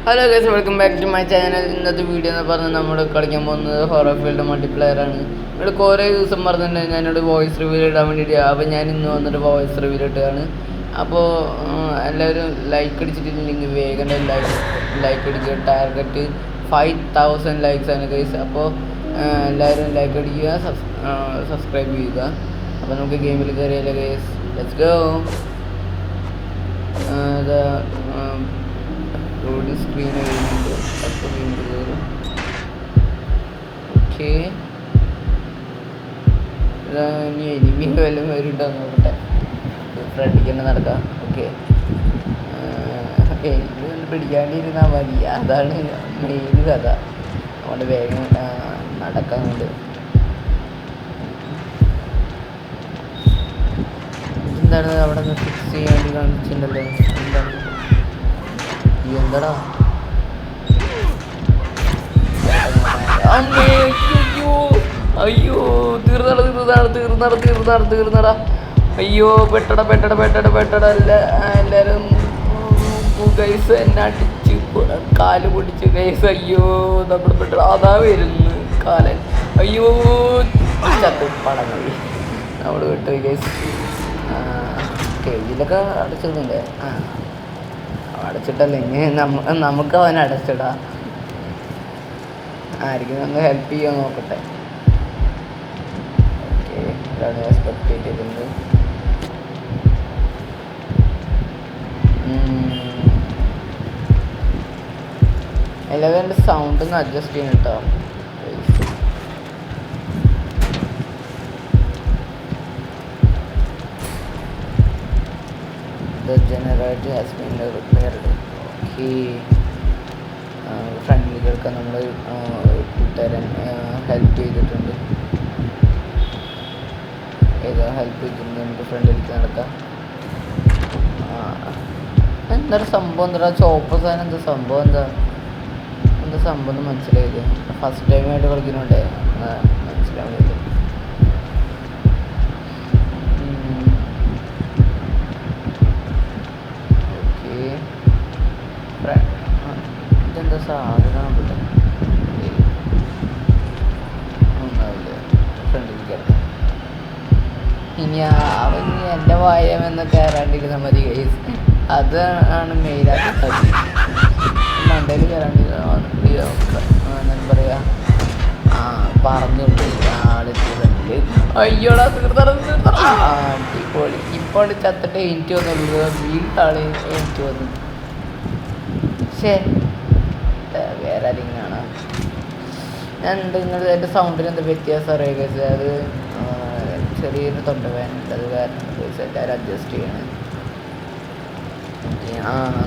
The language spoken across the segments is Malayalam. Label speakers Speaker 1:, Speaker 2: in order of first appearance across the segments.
Speaker 1: Hello guys, welcome back to my channel. ഇന്നത്തെ വീഡിയോ എന്ന് പറഞ്ഞാൽ നമ്മൾ കളിക്കാൻ പോകുന്നത് ഹൊറർ ഫീൽഡ് മൾട്ടിപ്ലെയർ ആണ്. ഇവിടെ കുറേ ദിവസം പറഞ്ഞിട്ടുണ്ട് ഞാനോട് വോയിസ് റിവ്യൂ ഇടാൻ വേണ്ടിയിട്ട്. അപ്പോൾ ഞാൻ ഇന്ന് വന്നിട്ട് വോയിസ് റിവ്യൂ ഇട്ടാണ്. അപ്പോൾ എല്ലാവരും ലൈക്ക് അടിച്ചിട്ടില്ലെങ്കിൽ വേഗം ലൈക്ക് അടിക്കുക. ടാർഗറ്റ് 5000 ലൈക്സ് ആണ് ഗൈസ്. അപ്പോൾ എല്ലാവരും ലൈക്ക് അടിക്കുക, സബ്സ്ക്രൈബ് ചെയ്യുക. അപ്പോൾ നമുക്ക് ഗെയിമിൽ കയറിയാലോ guys, let's go. Load screen വരുന്നുണ്ട്. അപ്പോൾ വീണ്ടും കയറും. ഓക്കെ, ഇനി എനിമി വല്ലതും വരുന്നുണ്ടോ നോക്കട്ടെ. ഫ്രണ്ടിക്ക് തന്നെ നടക്കാം. ഓക്കെ, എനിക്ക് വല്ല പിടിക്കാണ്ടിരുന്നാൽ മതി, അതാണ് മെയിൻ കഥ. അതുകൊണ്ട് വേഗം നടക്കാനുണ്ട്. എന്താണ് അവിടെ നിന്ന് ഫിക്സ് ചെയ്യാൻ വേണ്ടി കാണിച്ചിട്ടുണ്ടല്ലോ. എന്താണ് എന്താടാ? അയ്യോ, തീർന്നടാ. അയ്യോ, പെട്ടട. എല്ലാരും ഗൈസ് എന്നെ അടിച്ച് കാല് പൊടിച്ച് ഗൈസ്. അയ്യോ, നമ്മൾ പെട്ടട. അതാ വരുന്നു കാലൻ. അയ്യോ, ചത്ത് പടങ്ങൾ നമ്മൾ വിട്ടുപോയി ഗൈസ്. കേജിലൊക്കെ അടച്ചിടുന്നില്ലേ? അടച്ചിട്ടല്ലേ, ഇനി നമുക്ക് അവൻ അടച്ചിടാ. ആയിരിക്കും ഒന്ന് ഹെൽപ്പ് ചെയ്യാൻ നോക്കട്ടെ. ഓക്കെ, ഇതാണ് ഞാൻ സ്പെക്ടേറ്റ് ചെയ്തിട്ടുണ്ട്. എല്ലാവരും എൻ്റെ സൗണ്ട് ഒന്ന് അഡ്ജസ്റ്റ് ചെയ്യണം കേട്ടോ. The generator has been repaired. Okay, ഫ്രണ്ട്ലികൾക്ക് നമ്മൾ കൂട്ടുകാരൻ ഹെൽപ്പ് ചെയ്തിട്ടുണ്ട്. ഹെൽപ്പ് ചെയ്തിട്ടുണ്ട്. നമുക്ക് ഫ്രണ്ടിലേക്ക് നടക്കാം. എന്താണ് സംഭവം? എന്താ ചോപ്പ സാധനം? എന്താ സംഭവം? എന്താ സംഭവം എന്ന് മനസ്സിലായത്? ഫസ്റ്റ് ടൈമായിട്ട് കളിക്കുന്നുണ്ടേ, മനസ്സിലാവുന്നില്ല. ഇതെന്താ സാധനം? ഒന്നാവില്ല, ഫ്രണ്ടിലേക്ക്. ഇനി അവൻ എൻ്റെ വായമെന്ന് കയറാണ്ടിരുന്നാൽ മതി ഗൈസ്. അതാണ് മെയിനായിട്ട് മണ്ടയിൽ കയറാണ്ടിരുന്ന. എന്താ പറയുക, പറഞ്ഞുണ്ട് ആളെത്തിയതല്ലേ. അയ്യോടാ, അടിപൊളി. ഇപ്പോൾ ചത്തിട്ട് എനിക്ക് വന്നുള്ളൂ. വീട്ടാള് എനിക്ക് വന്നു. പക്ഷേ വേറെ ആരെങ്കിലും കാണാം. ഞാൻ നിങ്ങളുടെ എൻ്റെ സൗണ്ടിന് എന്താ വ്യത്യാസം അറിയുക? അത് ചെറിയൊരു തൊണ്ടവേനുണ്ട്, അത് കാരണം എല്ലാവരും അഡ്ജസ്റ്റ് ചെയ്യണം.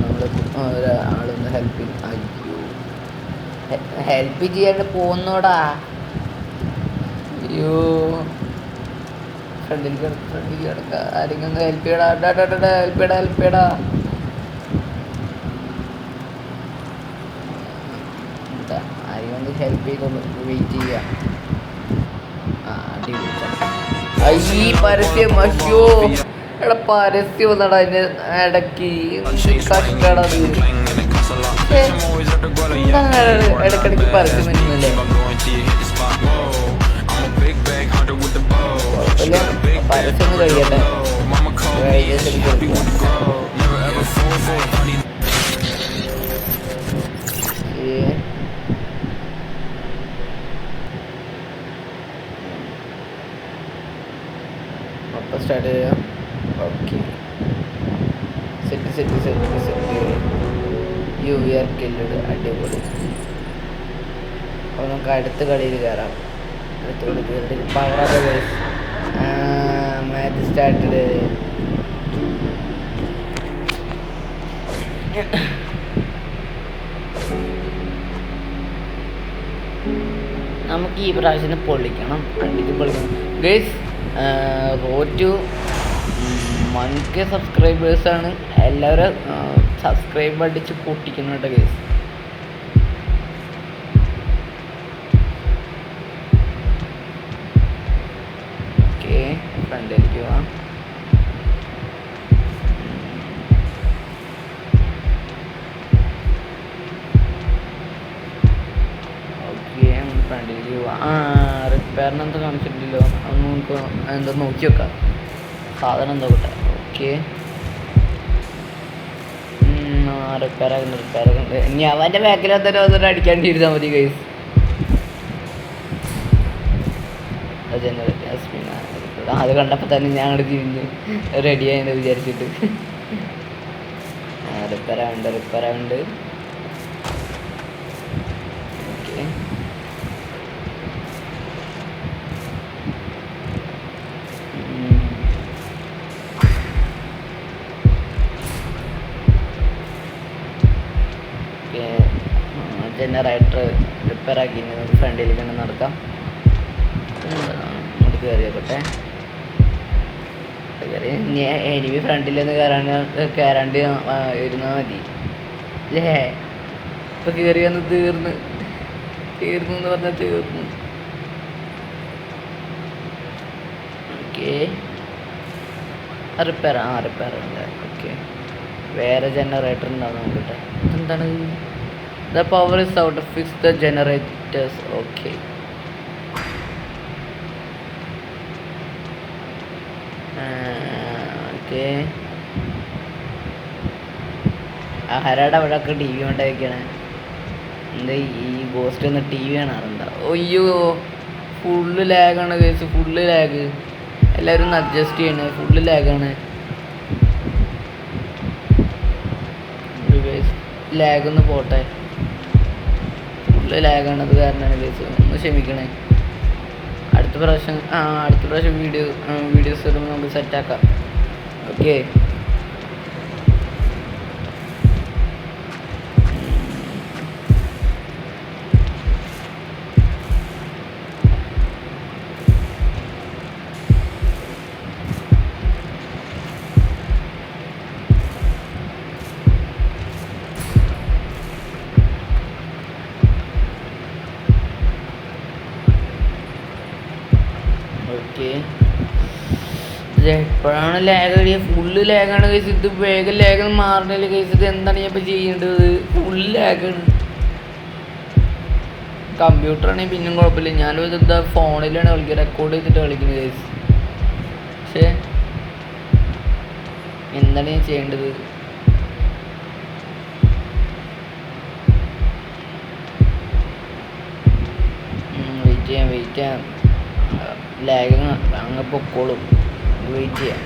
Speaker 1: നമ്മൾ ഒരാളൊന്ന് ഹെൽപ്പ് ചെയ്യാണ്ട് പോകുന്നോടാ. അയ്യോ, ഫ്രണ്ടിലേക്ക് കിടക്കുക. ആരെങ്കിലും ഒന്ന് ഹെൽപ്പ് ചെയ്യടാ. ഹെൽപ്പ് ചെയ്യടാ. ആരെങ്കിലും ഹെൽപ്പ് ചെയ്തോളൂ, വെയിറ്റ് ചെയ്യാം. ഈ പരസ്യം, അയ്യോ എടാ, പരസ്യം വന്നടാ അതിൻ്റെ ഇടയ്ക്ക്. കഷ്ടടത് ഇടയ്ക്കിടയ്ക്ക് പരസ്യം വരുന്നില്ലേ? കുഴപ്പമില്ല, പരസ്യം ഒന്ന് കഴിയട്ടെ. അപ്പം സ്റ്റാർട്ട് ചെയ്യാം. Okay, set you we are killed. അടിപൊളി. അപ്പോൾ നമുക്ക് അടുത്ത കളിയിൽ കയറാം. അടുത്ത കളി കയറിയിട്ട് പവർ മാച്ച് സ്റ്റാർട്ടഡ്. നമുക്ക് ഈ പ്രാവശ്യം പൊളിക്കണം, അടിച്ച് പൊളിക്കണം ഗൈസ്. Road to 1K സബ്സ്ക്രൈബേഴ്സാണ്. എല്ലാവരും സബ്സ്ക്രൈബ് അടിച്ച് പൊട്ടിക്കുന്നുണ്ട് ഗൈസ്. ഓക്കെ, ഫ്രണ്ടിലേക്ക് പോവാം. റിപ്പയറിന് എന്താ കാണിച്ചിട്ടില്ലല്ലോ, അന്ന് നമുക്ക് എന്താ നോക്കി വെക്കാം. സാധനം എന്താ കിട്ടാ. ഓക്കെ, റിപ്പയറൊക്കെ ഉണ്ട്. ഇനി അവൻ്റെ ബാക്കിൽ എന്തായാലും അതൊരു അടിക്കാണ്ടിരുന്നാൽ മതി ഗൈസ്. അത് കണ്ടപ്പോൾ തന്നെ ഞാൻ അങ്ങോട്ട് തിരിഞ്ഞ് റെഡിയായെന്ന് വിചാരിച്ചിട്ട്. റിപ്പയറുണ്ട്. ഓക്കെ, ജനറേറ്റർ റിപ്പയർ ആക്കി ഫ്രണ്ടിലേക്ക് തന്നെ നടക്കാം. ഇങ്ങോട്ട് കയറിയോട്ടെ. എനിവി ഫ്രണ്ടിലൊന്ന് കയറാണ്ട് ഇരുന്നാൽ മതി അല്ലേ. ഇപ്പം കയറി വന്ന് തീർന്നു എന്ന് പറഞ്ഞാൽ തീർന്നു. ഓക്കെ, റിപ്പയർ ഉണ്ട്. ഓക്കെ, വേറെ ജനറേറ്റർ ഉണ്ടാവും നോക്കട്ടെ. എന്താണ് the power is out, fix the generators. Okay, okay. ആഹാരയുടെ അവിടെ ഒക്കെ ടി വി കൊണ്ടൊക്കെയാണ്. എന്താ ഈ ഗോസ്റ്റ് ഒന്ന് ടി വി കാണാറുണ്ടോ? അയ്യോ, ഫുള്ള് ലാഗാണ് കേസ്, ഫുള്ള് ലാഗ്. എല്ലാവരും ഒന്ന് അഡ്ജസ്റ്റ് ചെയ്യണേ, ഫുള്ള് ലാഗാണ്. ലാഗൊന്ന് പോട്ടെ, ഫുള്ള് ലാഗാണ്. അത് കാരണമാണ് കേസ്, ഒന്ന് ക്ഷമിക്കണേ. അടുത്ത പ്രാവശ്യം വീഡിയോസ് വരുമ്പോൾ നമുക്ക് സെറ്റാക്കാം. ഓക്കെ, എപ്പോഴാണ് ലാഗ് അടിക്കുക? ഫുള്ള് ലാഗാണ് കേസ്. ഇത് വേഗം ലാഗ് മാറണില്ല കേസ്. ഇത് എന്താണ് ഞാൻ ഇപ്പം ചെയ്യേണ്ടത്? ഫുള്ള് ലാഗാണ്. കമ്പ്യൂട്ടറാണെങ്കിൽ പിന്നും കുഴപ്പമില്ല. ഞാനും ഇതെന്താ ഫോണിലാണ് കളിക്കുക, റെക്കോർഡ് ചെയ്തിട്ട് കളിക്കുന്നത് കേസ്. പക്ഷേ എന്താണ് ഞാൻ ചെയ്യേണ്ടത്? വെയിറ്റ് ചെയ്യാം. ലാഗ് അങ്ങ് പൊക്കോളും. വെയിറ്റ് ചെയ്യാം.